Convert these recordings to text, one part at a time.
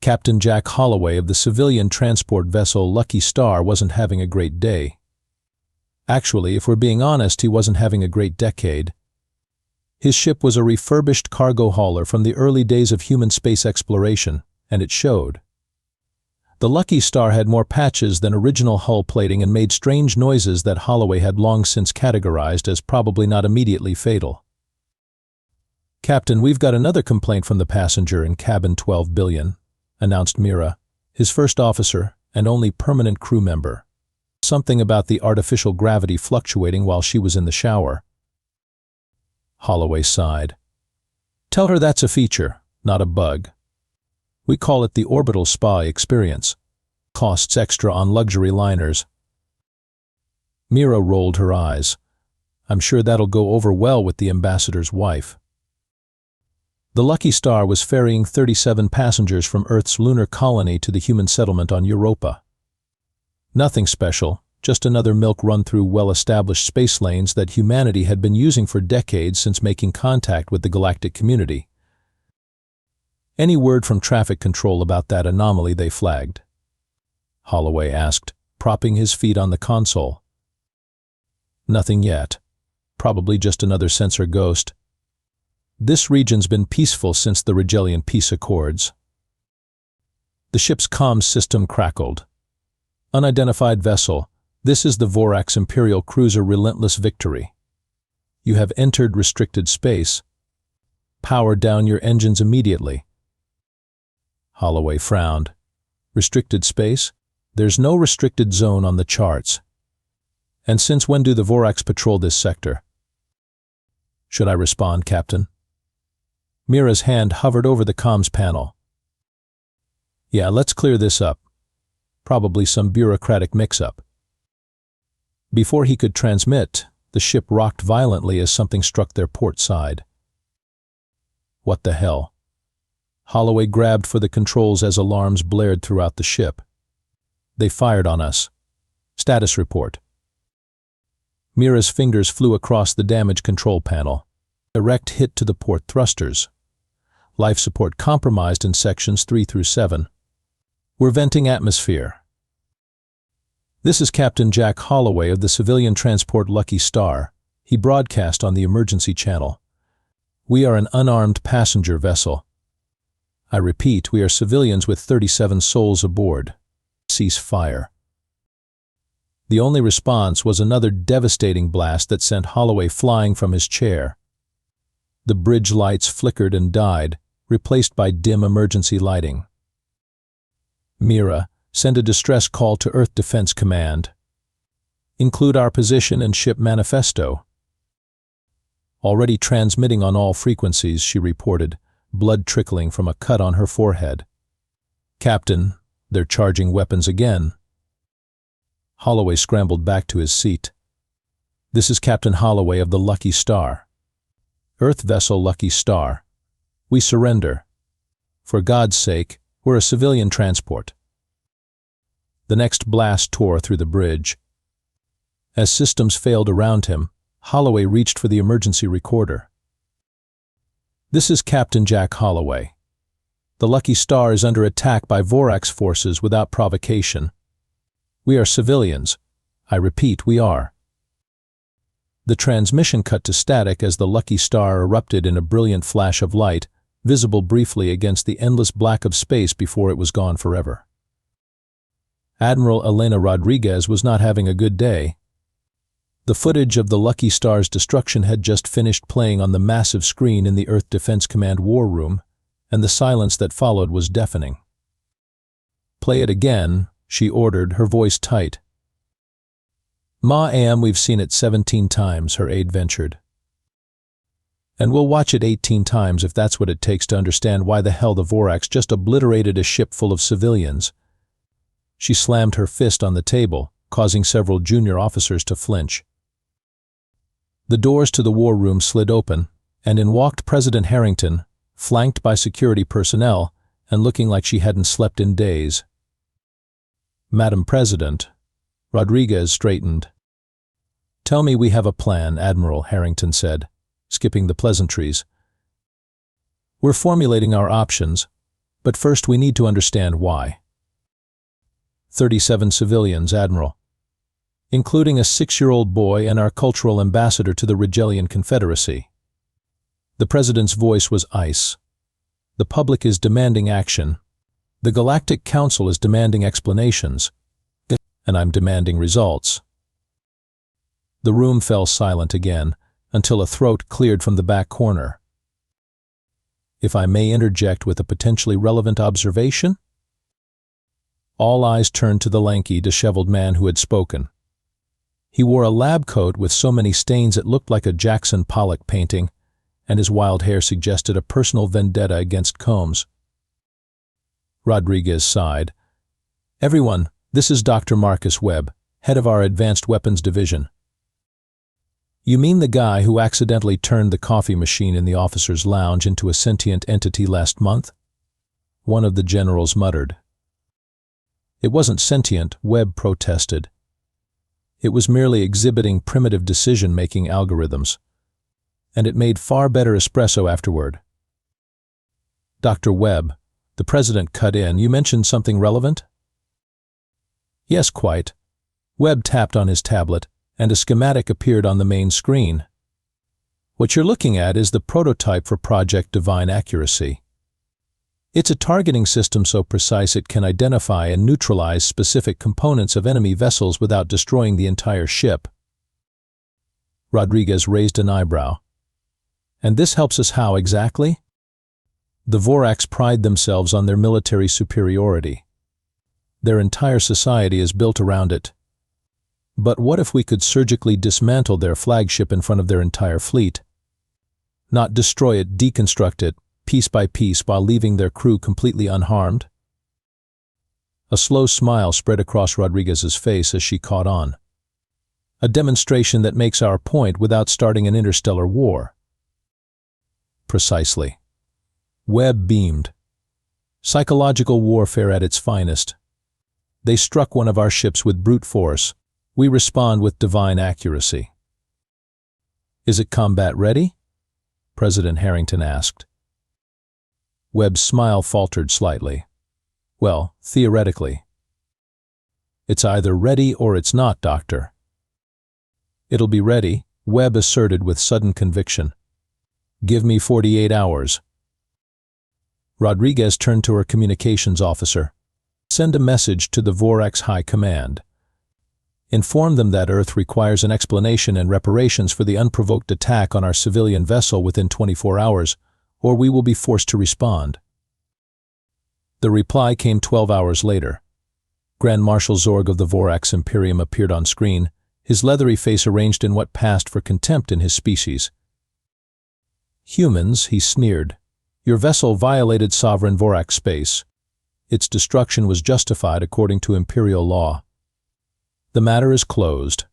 Captain Jack Holloway of the civilian transport vessel Lucky Star wasn't having a great day. Actually, if we're being honest, he wasn't having a great decade. His ship was a refurbished cargo hauler from the early days of human space exploration, and it showed. The Lucky Star had more patches than original hull plating and made strange noises that Holloway had long since categorized as probably not immediately fatal. "Captain, we've got another complaint from the passenger in cabin 12 billion, announced Mira, his first officer and only permanent crew member. Something about the artificial gravity fluctuating while she was in the shower. Holloway sighed. "Tell her that's a feature, not a bug. We call it the orbital spa experience. Costs extra on luxury liners." Mira rolled her eyes. "I'm sure that'll go over well with the ambassador's wife." The Lucky Star was ferrying 37 passengers from Earth's lunar colony to the human settlement on Europa. Nothing special, just another milk run through well-established space lanes that humanity had been using for decades since making contact with the galactic community. "Any word from traffic control about that anomaly they flagged?" Holloway asked, propping his feet on the console. "Nothing yet. Probably just another sensor ghost. This region's been peaceful since the Rigelian peace accords." The ship's comms system crackled. "Unidentified vessel, this is the Vorax Imperial cruiser Relentless Victory. You have entered restricted space. Power down your engines immediately." Holloway frowned. "Restricted space? There's no restricted zone on the charts. And since when do the Vorax patrol this sector?" "Should I respond, Captain?" Mira's hand hovered over the comms panel. "Yeah, let's clear this up. Probably some bureaucratic mix-up." Before he could transmit, the ship rocked violently as something struck their port side. "What the hell?" Holloway grabbed for the controls as alarms blared throughout the ship. "They fired on us. Status report." Mira's fingers flew across the damage control panel. Direct hit to the port thrusters. Life support compromised in sections 3 through 7. "We're venting atmosphere." "This is Captain Jack Holloway of the civilian transport Lucky Star," he broadcast on the emergency channel. "We are an unarmed passenger vessel. I repeat, we are civilians with 37 souls aboard. Cease fire." The only response was another devastating blast that sent Holloway flying from his chair. The bridge lights flickered and died, replaced by dim emergency lighting. "Mira, send a distress call to Earth Defense Command. Include our position and ship manifesto." "Already transmitting on all frequencies," she reported, blood trickling from a cut on her forehead. "Captain, they're charging weapons again." Holloway scrambled back to his seat. "This is Captain Holloway of the Lucky Star. Earth vessel Lucky Star. We surrender. For God's sake, we're a civilian transport." The next blast tore through the bridge. As systems failed around him, Holloway reached for the emergency recorder. "This is Captain Jack Holloway. The Lucky Star is under attack by Vorax forces without provocation. We are civilians. I repeat, we are." The transmission cut to static as the Lucky Star erupted in a brilliant flash of light, visible briefly against the endless black of space before it was gone forever. Admiral Elena Rodriguez was not having a good day. The footage of the Lucky Star's destruction had just finished playing on the massive screen in the Earth Defense Command war room, and the silence that followed was deafening. "Play it again," she ordered, her voice tight. "Ma-am, we've seen it 17 times, her aide ventured. "And we'll watch it 18 times if that's what it takes to understand why the hell the Vorax just obliterated a ship full of civilians." She slammed her fist on the table, causing several junior officers to flinch. The doors to the war room slid open, and in walked President Harrington, flanked by security personnel and looking like she hadn't slept in days. "Madam President," Rodriguez straightened. "Tell me we have a plan," Admiral Harrington said, skipping the pleasantries. "We're formulating our options, But first we need to understand why. 37 civilians, Admiral, including a 6-year-old boy and our cultural ambassador to the Rigelian Confederacy. The President's voice was ice. The public is demanding action. The Galactic Council is demanding explanations. And I'm demanding results. The room fell silent again, until a throat cleared from the back corner. If I may interject with a potentially relevant observation? All eyes turned to the lanky, disheveled man who had spoken. He wore a lab coat with so many stains it looked like a Jackson Pollock painting, and his wild hair suggested a personal vendetta against Combs. Rodriguez sighed. "Everyone, this is Dr. Marcus Webb, head of our Advanced Weapons Division." "You mean the guy who accidentally turned the coffee machine in the officers' lounge into a sentient entity last month?" one of the generals muttered. "It wasn't sentient," Webb protested. "It was merely exhibiting primitive decision-making algorithms. And it made far better espresso afterward." "Dr. Webb," the President cut in, "you mentioned something relevant?" "Yes, quite." Webb tapped on his tablet, and a schematic appeared on the main screen. "What you're looking at is the prototype for Project Divine Accuracy. It's a targeting system so precise it can identify and neutralize specific components of enemy vessels without destroying the entire ship." Rodriguez raised an eyebrow. "And this helps us how exactly?" "The Vorax pride themselves on their military superiority. Their entire society is built around it. But what if we could surgically dismantle their flagship in front of their entire fleet? Not destroy it, deconstruct it, piece by piece, while leaving their crew completely unharmed?" A slow smile spread across Rodriguez's face as she caught on. "A demonstration that makes our point without starting an interstellar war." "Precisely." Webb beamed. "Psychological warfare at its finest. They struck one of our ships with brute force. We respond with divine accuracy." "Is it combat ready?" President Harrington asked. Webb's smile faltered slightly. "Well, theoretically." "It's either ready or it's not, Doctor." "It'll be ready," Webb asserted with sudden conviction. "Give me 48 hours. Rodriguez turned to her communications officer. "Send a message to the Vorax High Command. Inform them that Earth requires an explanation and reparations for the unprovoked attack on our civilian vessel within 24 hours, or we will be forced to respond." The reply came 12 hours later. Grand Marshal Zorg of the Vorax Imperium appeared on screen, his leathery face arranged in what passed for contempt in his species. "Humans," he sneered, "your vessel violated sovereign Vorax space. Its destruction was justified according to Imperial law. The matter is closed.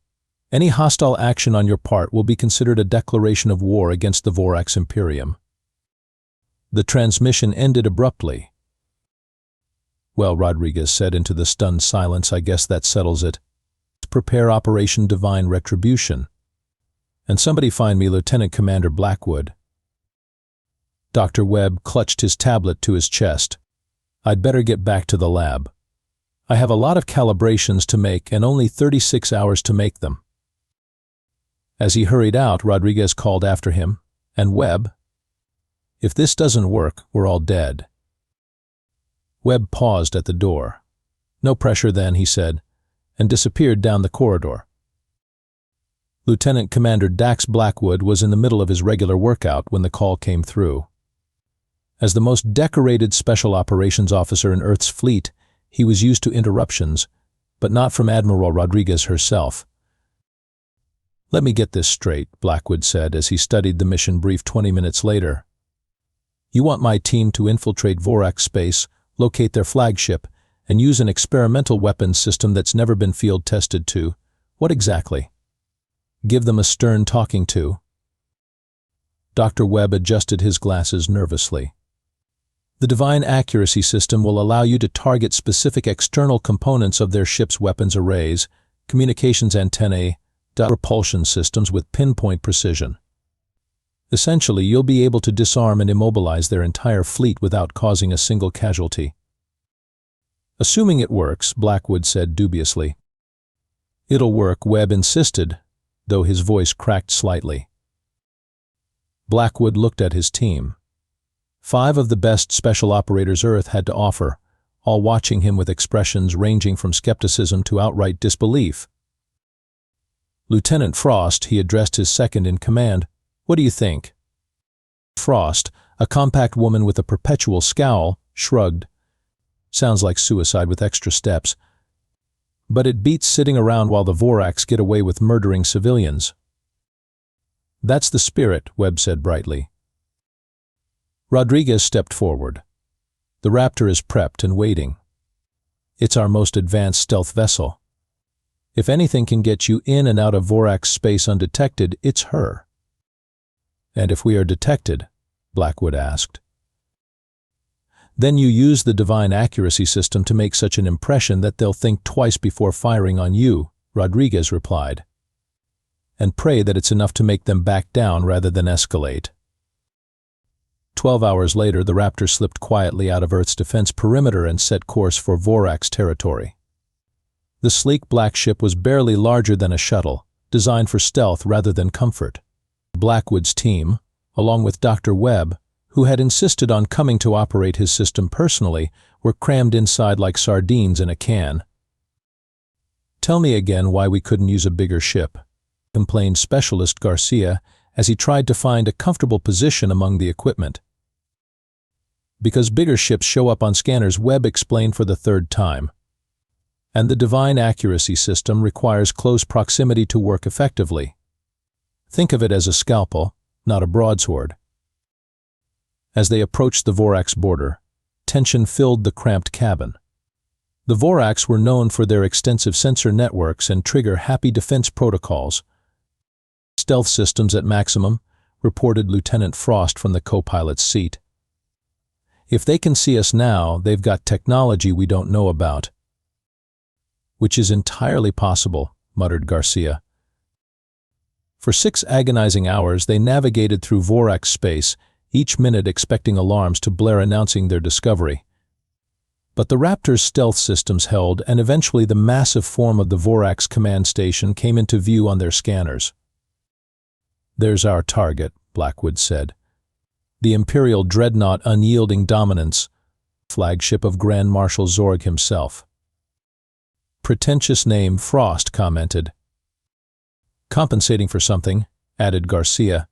Any hostile action on your part will be considered a declaration of war against the Vorax Imperium." The transmission ended abruptly. "Well," Rodriguez said into the stunned silence, "I guess that settles it. Prepare Operation Divine Retribution. And somebody find me Lieutenant Commander Blackwood." Dr. Webb clutched his tablet to his chest. "I'd better get back to the lab. I have a lot of calibrations to make and only 36 hours to make them." As he hurried out, Rodriguez called after him, "And Webb? If this doesn't work, we're all dead." Webb paused at the door. "No pressure then," he said, and disappeared down the corridor. Lieutenant Commander Dax Blackwood was in the middle of his regular workout when the call came through. As the most decorated special operations officer in Earth's fleet, he was used to interruptions, but not from Admiral Rodriguez herself. "Let me get this straight," Blackwood said as he studied the mission brief 20 minutes later. "You want my team to infiltrate Vorax space, locate their flagship, and use an experimental weapons system that's never been field tested to. What exactly? Give them a stern talking to?" Dr. Webb adjusted his glasses nervously. "The Divine Accuracy system will allow you to target specific external components of their ship's weapons arrays, communications antennae, propulsion systems with pinpoint precision. Essentially, you'll be able to disarm and immobilize their entire fleet without causing a single casualty. Assuming it works, Blackwood said dubiously. It'll work, Webb insisted, though his voice cracked slightly. Blackwood looked at his team. 5 of the best special operators Earth had to offer, all watching him with expressions ranging from skepticism to outright disbelief. Lieutenant Frost, he addressed his second in command, what do you think? Frost, a compact woman with a perpetual scowl, shrugged. Sounds like suicide with extra steps. But it beats sitting around while the Vorax get away with murdering civilians. That's the spirit, Webb said brightly. Rodriguez stepped forward. The Raptor is prepped and waiting. It's our most advanced stealth vessel. If anything can get you in and out of Vorax space undetected, it's her. And if we are detected? Blackwood asked. Then you use the divine accuracy system to make such an impression that they'll think twice before firing on you, Rodriguez replied. And pray that it's enough to make them back down rather than escalate. 12 hours later, the Raptor slipped quietly out of Earth's defense perimeter and set course for Vorax territory. The sleek black ship was barely larger than a shuttle, designed for stealth rather than comfort. Blackwood's team, along with Dr. Webb, who had insisted on coming to operate his system personally, were crammed inside like sardines in a can. Tell me again why we couldn't use a bigger ship, complained Specialist Garcia as he tried to find a comfortable position among the equipment. Because bigger ships show up on scanners, Webb explained for the 3rd time. And the divine accuracy system requires close proximity to work effectively. Think of it as a scalpel, not a broadsword. As they approached the Vorax border, tension filled the cramped cabin. The Vorax were known for their extensive sensor networks and trigger-happy defense protocols. Stealth systems at maximum, reported Lieutenant Frost from the co-pilot's seat. If they can see us now, they've got technology we don't know about. Which is entirely possible, muttered Garcia. For 6 agonizing hours, they navigated through Vorax space, each minute expecting alarms to blare announcing their discovery. But the Raptor's stealth systems held, and eventually the massive form of the Vorax command station came into view on their scanners. There's our target, Blackwood said. The Imperial Dreadnought Unyielding Dominance, flagship of Grand Marshal Zorg himself. Pretentious name, Frost commented. Compensating for something, added Garcia.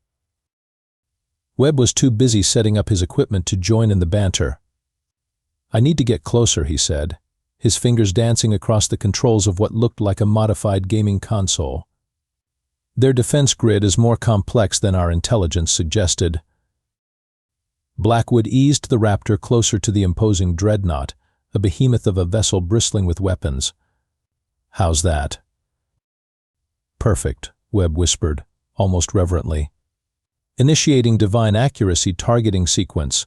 Webb was too busy setting up his equipment to join in the banter. I need to get closer, he said, his fingers dancing across the controls of what looked like a modified gaming console. Their defense grid is more complex than our intelligence suggested. Blackwood eased the Raptor closer to the imposing dreadnought, a behemoth of a vessel bristling with weapons. How's that? Perfect, Webb whispered, almost reverently. Initiating divine accuracy targeting sequence.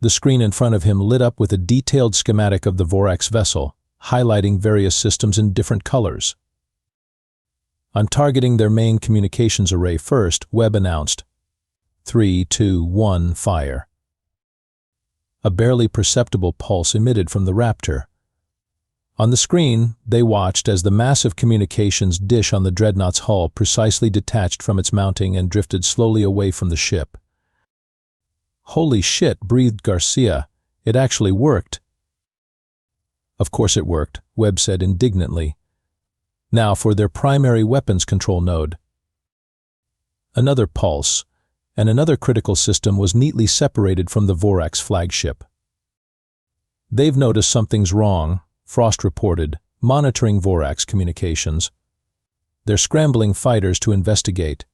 The screen in front of him lit up with a detailed schematic of the Vorax vessel, highlighting various systems in different colors. I'm targeting their main communications array first, Webb announced. 3, 2, 1, fire. A barely perceptible pulse emitted from the Raptor. On the screen, they watched as the massive communications dish on the dreadnought's hull precisely detached from its mounting and drifted slowly away from the ship. Holy shit, breathed Garcia. It actually worked. Of course it worked, Webb said indignantly. Now for their primary weapons control node. Another pulse, and another critical system was neatly separated from the Vorax flagship. They've noticed something's wrong, Frost reported, monitoring Vorax communications. They're scrambling fighters to investigate.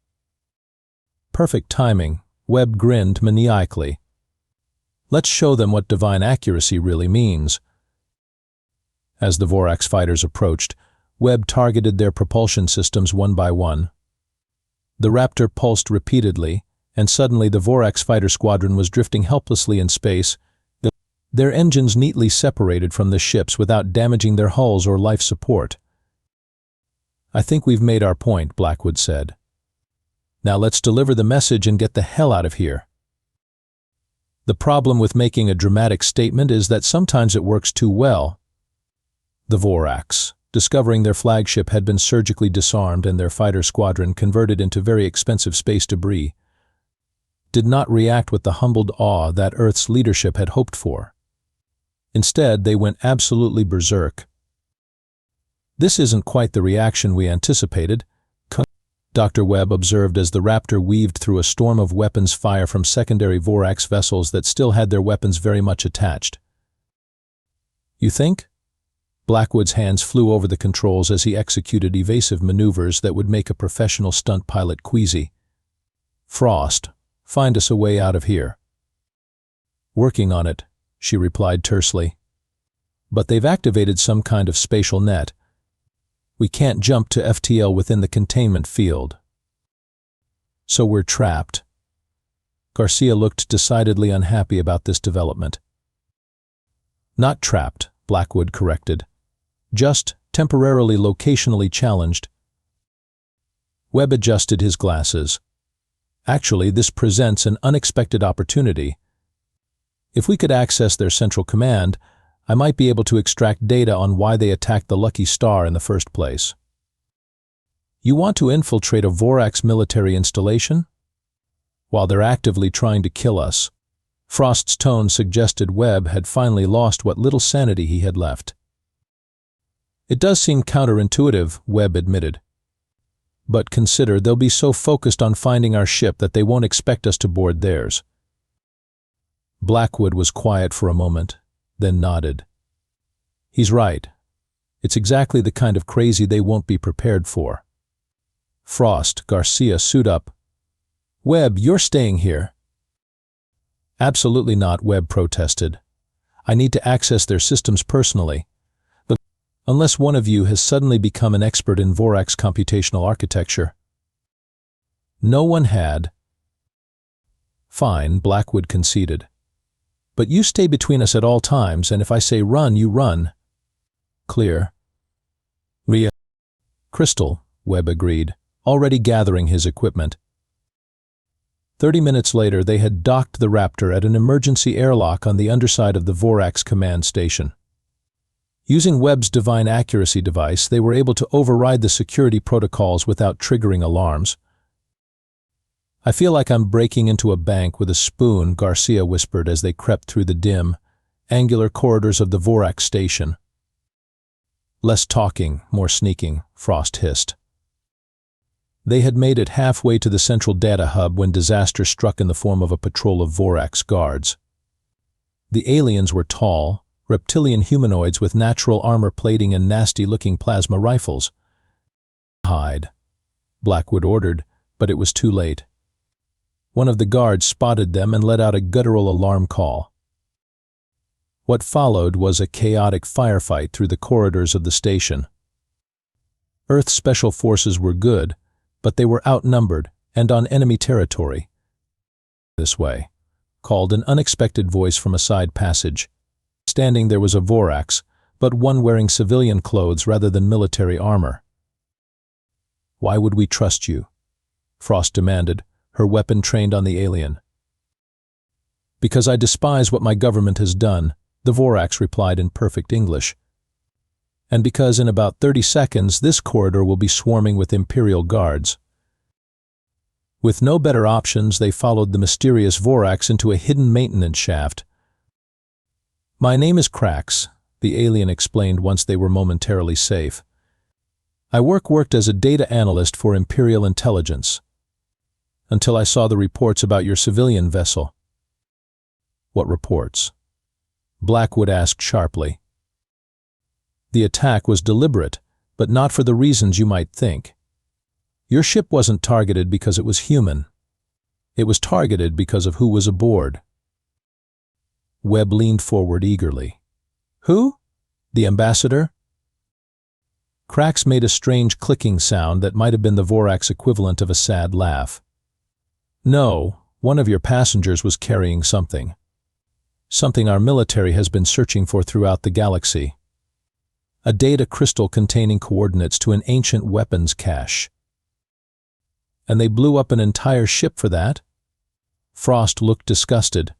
Perfect timing, Webb grinned maniacally. Let's show them what divine accuracy really means. As the Vorax fighters approached, Webb targeted their propulsion systems one by one. The Raptor pulsed repeatedly, and suddenly the Vorax fighter squadron was drifting helplessly in space, their engines neatly separated from the ships without damaging their hulls or life support. I think we've made our point, Blackwood said. Now let's deliver the message and get the hell out of here. The problem with making a dramatic statement is that sometimes it works too well. The Vorax, discovering their flagship had been surgically disarmed and their fighter squadron converted into very expensive space debris, did not react with the humbled awe that Earth's leadership had hoped for. Instead, they went absolutely berserk. This isn't quite the reaction we anticipated, Dr. Webb observed as the Raptor weaved through a storm of weapons fire from secondary Vorax vessels that still had their weapons very much attached. You think? Blackwood's hands flew over the controls as he executed evasive maneuvers that would make a professional stunt pilot queasy. Frost, find us a way out of here. Working on it, she replied tersely. But they've activated some kind of spatial net. We can't jump to FTL within the containment field. So we're trapped. Garcia looked decidedly unhappy about this development. Not trapped, Blackwood corrected. Just temporarily locationally challenged. Webb adjusted his glasses. Actually, this presents an unexpected opportunity. If we could access their central command, I might be able to extract data on why they attacked the Lucky Star in the first place. You want to infiltrate a Vorax military installation? While they're actively trying to kill us. Frost's tone suggested Webb had finally lost what little sanity he had left. It does seem counterintuitive, Webb admitted. But consider they'll be so focused on finding our ship that they won't expect us to board theirs. Blackwood was quiet for a moment, then nodded. He's right. It's exactly the kind of crazy they won't be prepared for. Frost, Garcia, suit up. Webb, you're staying here. Absolutely not, Webb protested. I need to access their systems personally. But unless one of you has suddenly become an expert in Vorax computational architecture. No one had. Fine, Blackwood conceded. But you stay between us at all times, and if I say run, you run. Clear. Ria. Crystal, Webb agreed, already gathering his equipment. 30 minutes later, they had docked the Raptor at an emergency airlock on the underside of the Vorax command station. Using Webb's divine accuracy device, they were able to override the security protocols without triggering alarms. I feel like I'm breaking into a bank with a spoon, Garcia whispered as they crept through the dim, angular corridors of the Vorax station. Less talking, more sneaking, Frost hissed. They had made it halfway to the central data hub when disaster struck in the form of a patrol of Vorax guards. The aliens were tall, reptilian humanoids with natural armor plating and nasty-looking plasma rifles. Hide, Blackwood ordered, but it was too late. One of the guards spotted them and let out a guttural alarm call. What followed was a chaotic firefight through the corridors of the station. Earth special forces were good, but they were outnumbered and on enemy territory. This way, called an unexpected voice from a side passage. Standing there was a Vorax, but one wearing civilian clothes rather than military armor. Why would we trust you? Frost demanded, her weapon trained on the alien. Because I despise what my government has done, the Vorax replied in perfect English. And because in about 30 seconds this corridor will be swarming with Imperial guards. With no better options, they followed the mysterious Vorax into a hidden maintenance shaft. My name is Krax, the alien explained once they were momentarily safe. I worked as a data analyst for Imperial intelligence. Until I saw the reports about your civilian vessel. What reports? Blackwood asked sharply. The attack was deliberate, but not for the reasons you might think. Your ship wasn't targeted because it was human. It was targeted because of who was aboard. Webb leaned forward eagerly. Who? The ambassador? Krax made a strange clicking sound that might have been the Vorax equivalent of a sad laugh. No, one of your passengers was carrying something. Something our military has been searching for throughout the galaxy. A data crystal containing coordinates to an ancient weapons cache. And they blew up an entire ship for that? Frost looked disgusted.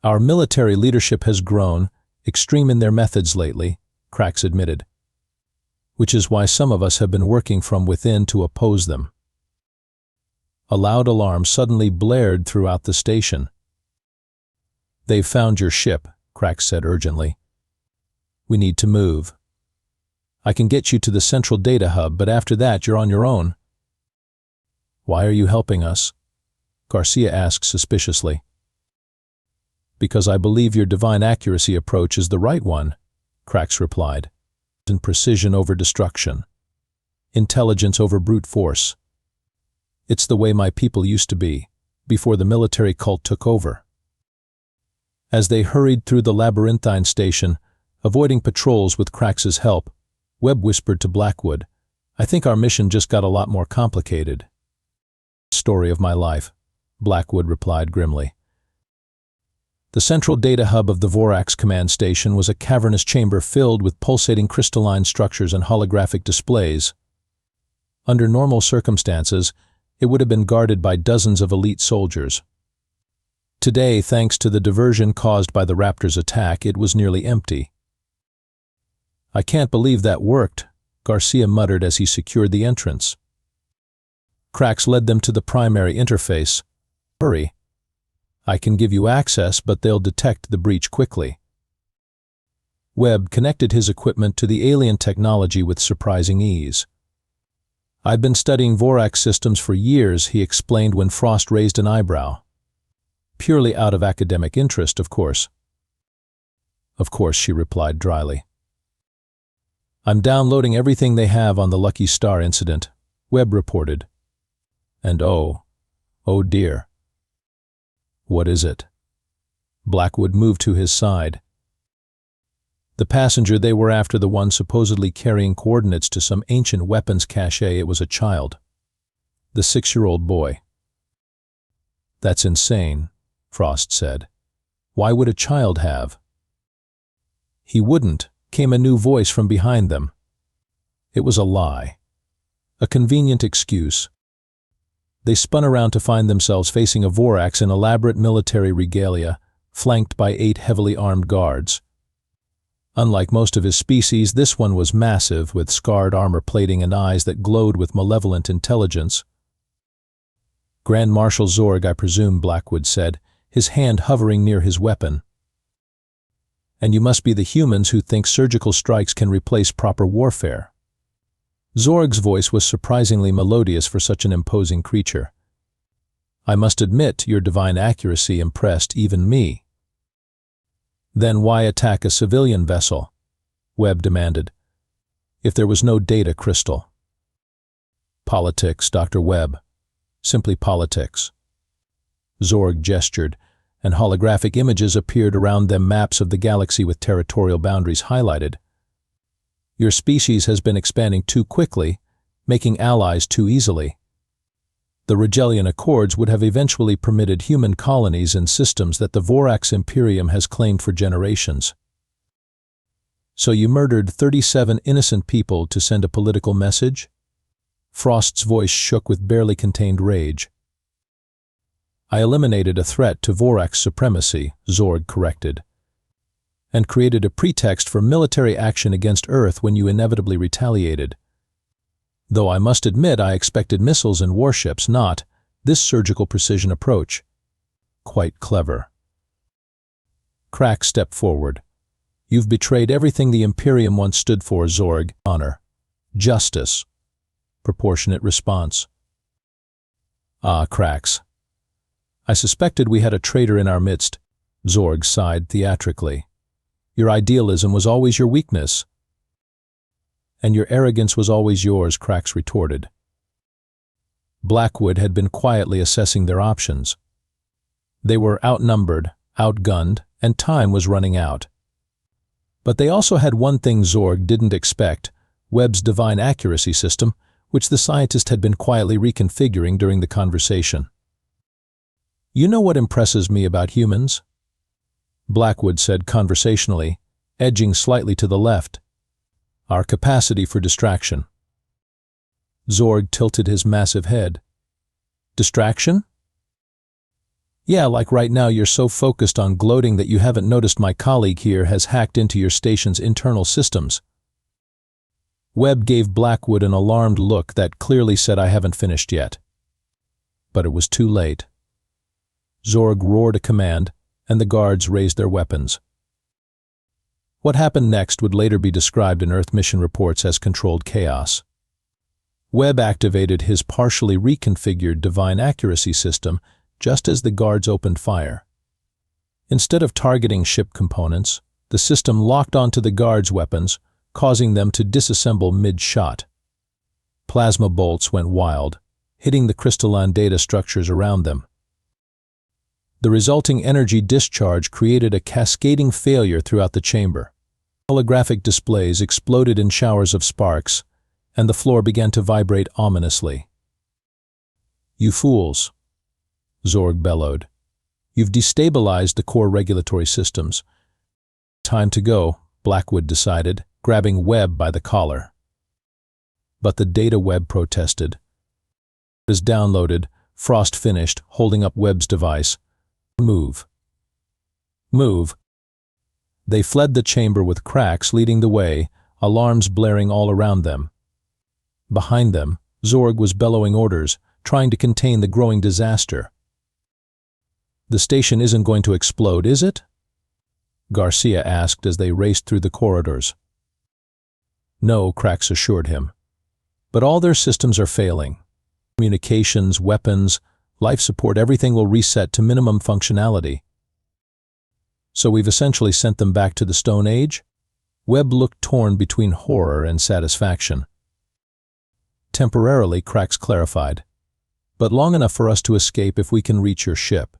Our military leadership has grown, extreme in their methods lately, Krax admitted. Which is why some of us have been working from within to oppose them. A loud alarm suddenly blared throughout the station. They've found your ship, Krax said urgently. We need to move. I can get you to the central data hub, but after that you're on your own. Why are you helping us? Garcia asked suspiciously. Because I believe your divine accuracy approach is the right one, Krax replied. And precision over destruction. Intelligence over brute force. It's the way my people used to be, before the military cult took over. As they hurried through the labyrinthine station, avoiding patrols with Krax's help, Webb whispered to Blackwood, I think our mission just got a lot more complicated. Story of my life, Blackwood replied grimly. The central data hub of the Vorax command station was a cavernous chamber filled with pulsating crystalline structures and holographic displays. Under normal circumstances, it would have been guarded by dozens of elite soldiers. Today, thanks to the diversion caused by the Raptor's attack, it was nearly empty. I can't believe that worked, Garcia muttered as he secured the entrance. Krax led them to the primary interface. Hurry. I can give you access, but they'll detect the breach quickly. Webb connected his equipment to the alien technology with surprising ease. I've been studying Vorax systems for years, he explained when Frost raised an eyebrow. Purely out of academic interest, of course. Of course, she replied dryly. I'm downloading everything they have on the Lucky Star incident, Webb reported. And oh dear. What is it? Blackwood moved to his side. The passenger they were after, the one supposedly carrying coordinates to some ancient weapons cache, it was a child. The 6-year-old boy. That's insane, Frost said. Why would a child have? He wouldn't, came a new voice from behind them. It was a lie. A convenient excuse. They spun around to find themselves facing a Vorax in elaborate military regalia, flanked by 8 heavily armed guards. Unlike most of his species, this one was massive, with scarred armor plating and eyes that glowed with malevolent intelligence. Grand Marshal Zorg, I presume, Blackwood said, his hand hovering near his weapon. And you must be the humans who think surgical strikes can replace proper warfare. Zorg's voice was surprisingly melodious for such an imposing creature. I must admit, your divine accuracy impressed even me. Then why attack a civilian vessel? Webb demanded. If there was no data crystal. Politics, Dr. Webb. Simply politics. Zorg gestured, and holographic images appeared around them, maps of the galaxy with territorial boundaries highlighted. Your species has been expanding too quickly, making allies too easily. The Regellian Accords would have eventually permitted human colonies in systems that the Vorax Imperium has claimed for generations. So you murdered 37 innocent people to send a political message? Frost's voice shook with barely contained rage. I eliminated a threat to Vorax supremacy, Zorg corrected, and created a pretext for military action against Earth when you inevitably retaliated. Though I must admit I expected missiles and warships, not this surgical precision approach. Quite clever. Krax stepped forward. You've betrayed everything the Imperium once stood for, Zorg. Honor. Justice. Proportionate response. Ah, Krax. I suspected we had a traitor in our midst, Zorg sighed theatrically. Your idealism was always your weakness. And your arrogance was always yours, Krax retorted. Blackwood had been quietly assessing their options. They were outnumbered, outgunned, and time was running out. But they also had one thing Zorg didn't expect, Webb's divine accuracy system, which the scientist had been quietly reconfiguring during the conversation. You know what impresses me about humans? Blackwood said conversationally, edging slightly to the left. Our capacity for distraction. Zorg tilted his massive head. Distraction? Yeah, like right now you're so focused on gloating that you haven't noticed my colleague here has hacked into your station's internal systems. Webb gave Blackwood an alarmed look that clearly said I haven't finished yet. But it was too late. Zorg roared a command, and the guards raised their weapons. What happened next would later be described in Earth mission reports as controlled chaos. Webb activated his partially reconfigured divine accuracy system just as the guards opened fire. Instead of targeting ship components, the system locked onto the guards' weapons, causing them to disassemble mid-shot. Plasma bolts went wild, hitting the crystalline data structures around them. The resulting energy discharge created a cascading failure throughout the chamber. Holographic displays exploded in showers of sparks, and the floor began to vibrate ominously. "You fools," Zorg bellowed. "You've destabilized the core regulatory systems." "Time to go," Blackwood decided, grabbing Webb by the collar. But the data Webb protested. As downloaded, Frost finished, holding up Webb's device. "Move. Move." They fled the chamber with Cracks leading the way, alarms blaring all around them. Behind them, Zorg was bellowing orders, trying to contain the growing disaster. "The station isn't going to explode, is it?" Garcia asked as they raced through the corridors. "No," Cracks assured him. "But all their systems are failing. Communications, weapons, life support, everything will reset to minimum functionality." "So we've essentially sent them back to the Stone Age?" Webb looked torn between horror and satisfaction. "Temporarily," Cracks clarified, "but long enough for us to escape if we can reach your ship."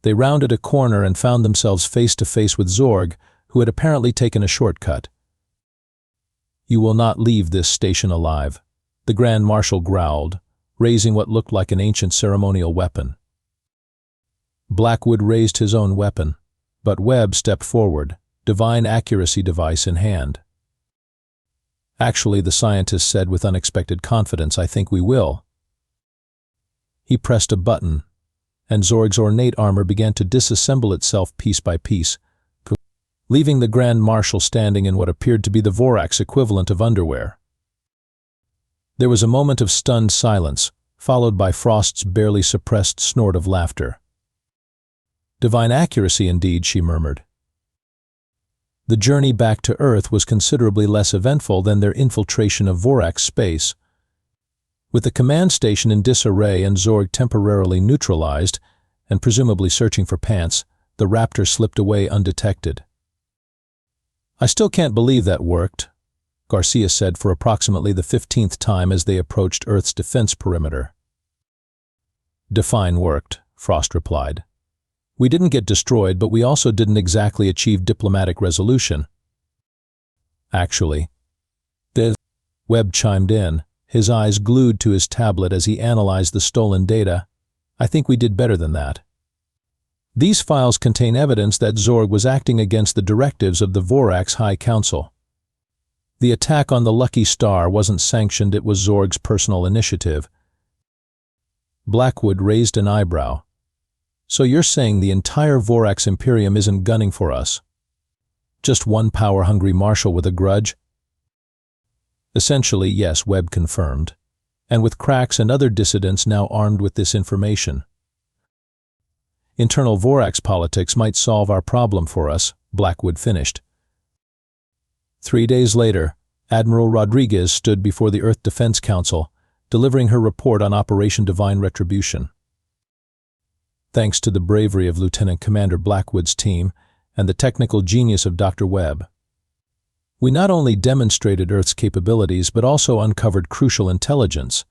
They rounded a corner and found themselves face to face with Zorg, who had apparently taken a shortcut. "You will not leave this station alive," the Grand Marshal growled, raising what looked like an ancient ceremonial weapon. Blackwood raised his own weapon, but Webb stepped forward, divine accuracy device in hand. "Actually," the scientist said with unexpected confidence, "I think we will." He pressed a button, and Zorg's ornate armor began to disassemble itself piece by piece, leaving the Grand Marshal standing in what appeared to be the Vorax equivalent of underwear. There was a moment of stunned silence, followed by Frost's barely suppressed snort of laughter. "Divine accuracy indeed," she murmured. The journey back to Earth was considerably less eventful than their infiltration of Vorax space. With the command station in disarray and Zorg temporarily neutralized, and presumably searching for pants, the Raptor slipped away undetected. "I still can't believe that worked," Garcia said for approximately the 15th time as they approached Earth's defense perimeter. "Define worked," Frost replied. "We didn't get destroyed, but we also didn't exactly achieve diplomatic resolution." "Actually," Webb chimed in, his eyes glued to his tablet as he analyzed the stolen data, "I think we did better than that. These files contain evidence that Zorg was acting against the directives of the Vorax High Council. The attack on the Lucky Star wasn't sanctioned, it was Zorg's personal initiative." Blackwood raised an eyebrow. "So you're saying the entire Vorax Imperium isn't gunning for us? Just one power-hungry marshal with a grudge?" "Essentially, yes," Webb confirmed, "and with Cracks and other dissidents now armed with this information. Internal Vorax politics might solve our problem for us," Blackwood finished. 3 days later, Admiral Rodriguez stood before the Earth Defense Council, delivering her report on Operation Divine Retribution. Thanks to the bravery of Lieutenant Commander Blackwood's team and the technical genius of Dr. Webb, we not only demonstrated Earth's capabilities but also uncovered crucial intelligence.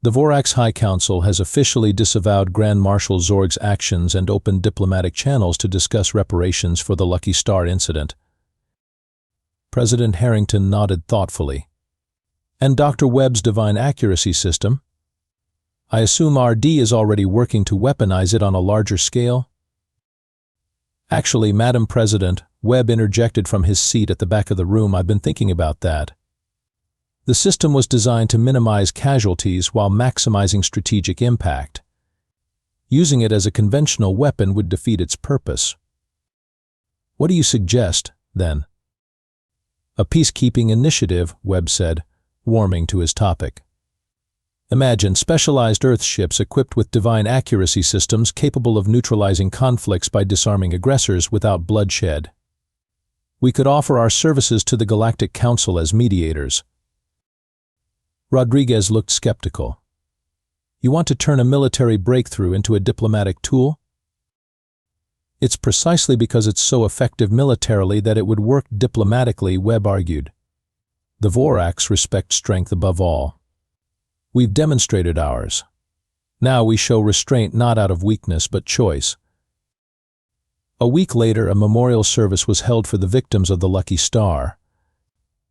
The Vorax High Council has officially disavowed Grand Marshal Zorg's actions and opened diplomatic channels to discuss reparations for the Lucky Star incident. President Harrington nodded thoughtfully. "And Dr. Webb's divine accuracy system? I assume RD is already working to weaponize it on a larger scale?" "Actually, Madam President," Webb interjected from his seat at the back of the room, "I've been thinking about that. The system was designed to minimize casualties while maximizing strategic impact. Using it as a conventional weapon would defeat its purpose. What do you suggest, then? A peacekeeping initiative, Webb said, warming to his topic. Imagine specialized Earth ships equipped with divine accuracy systems capable of neutralizing conflicts by disarming aggressors without bloodshed. We could offer our services to the Galactic Council as mediators. Rodriguez looked skeptical. You want to turn a military breakthrough into a diplomatic tool? It's precisely because it's so effective militarily that it would work diplomatically, Webb argued. The Vorax respect strength above all. We've demonstrated ours. Now we show restraint not out of weakness but choice. A week later, a memorial service was held for the victims of the Lucky Star.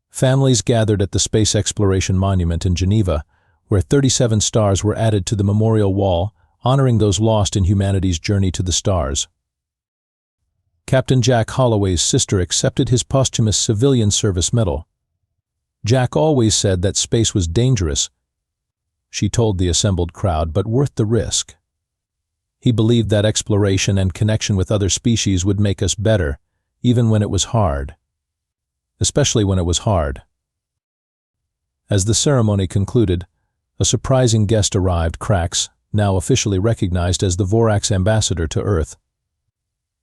Families gathered at the Space Exploration Monument in Geneva, where 37 stars were added to the memorial wall, honoring those lost in humanity's journey to the stars. Captain Jack Holloway's sister accepted his posthumous Civilian Service Medal. Jack always said that space was dangerous, she told the assembled crowd, but worth the risk. He believed that exploration and connection with other species would make us better, even when it was hard. Especially when it was hard. As the ceremony concluded, a surprising guest arrived, Krax, now officially recognized as the Vorax ambassador to Earth.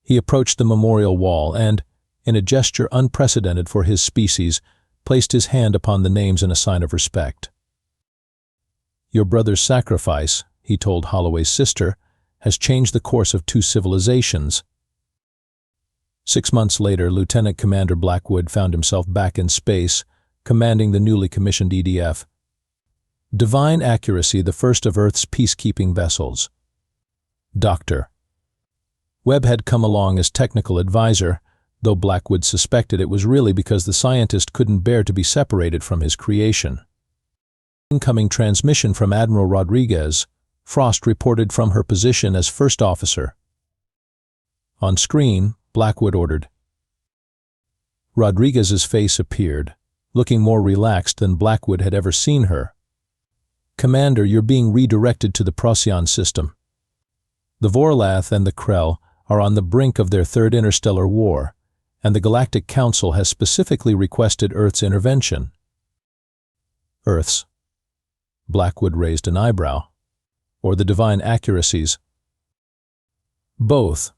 He approached the memorial wall and, in a gesture unprecedented for his species, placed his hand upon the names in a sign of respect. Your brother's sacrifice, he told Holloway's sister, has changed the course of 2 civilizations. 6 months later, Lieutenant Commander Blackwood found himself back in space, commanding the newly commissioned EDF. Divine Accuracy, the first of Earth's peacekeeping vessels. Dr. Webb had come along as technical advisor, though Blackwood suspected it was really because the scientist couldn't bear to be separated from his creation. Incoming transmission from Admiral Rodriguez, Frost reported from her position as first officer. On screen, Blackwood ordered. Rodriguez's face appeared, looking more relaxed than Blackwood had ever seen her. Commander, you're being redirected to the Procyon system. The Vorlath and the Krell are on the brink of their third interstellar war, and the Galactic Council has specifically requested Earth's intervention. Earth's? Blackwood raised an eyebrow. Or the Divine Accuracies? Both,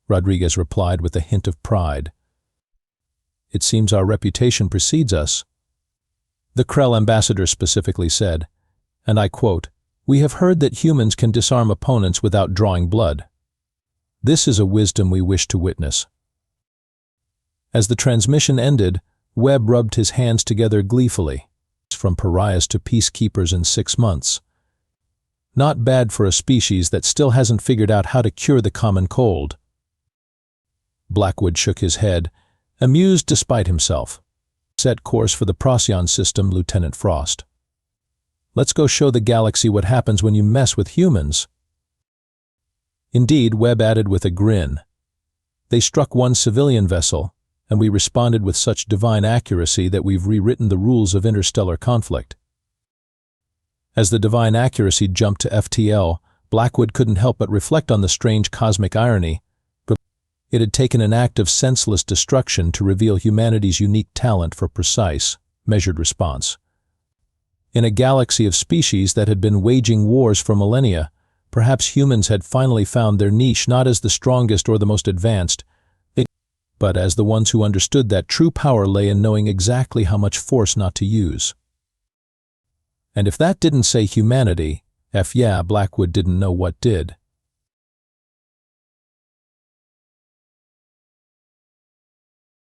Rodriguez replied with a hint of pride. It seems our reputation precedes us. The Krell ambassador specifically said, and I quote, "We have heard that humans can disarm opponents without drawing blood. This is a wisdom we wish to witness." As the transmission ended, Webb rubbed his hands together gleefully. From pariahs to peacekeepers in 6 months. Not bad for a species that still hasn't figured out how to cure the common cold. Blackwood shook his head, amused despite himself. Set course for the Procyon system, Lieutenant Frost. Let's go show the galaxy what happens when you mess with humans. Indeed, Webb added with a grin. They struck 1 civilian vessel, and we responded with such divine accuracy that we've rewritten the rules of interstellar conflict. As the divine accuracy jumped to FTL, Blackwood couldn't help but reflect on the strange cosmic irony. It had taken an act of senseless destruction to reveal humanity's unique talent for precise, measured response. In a galaxy of species that had been waging wars for millennia, perhaps humans had finally found their niche not as the strongest or the most advanced, but as the ones who understood that true power lay in knowing exactly how much force not to use. And if that didn't say humanity, yeah, Blackwood didn't know what did.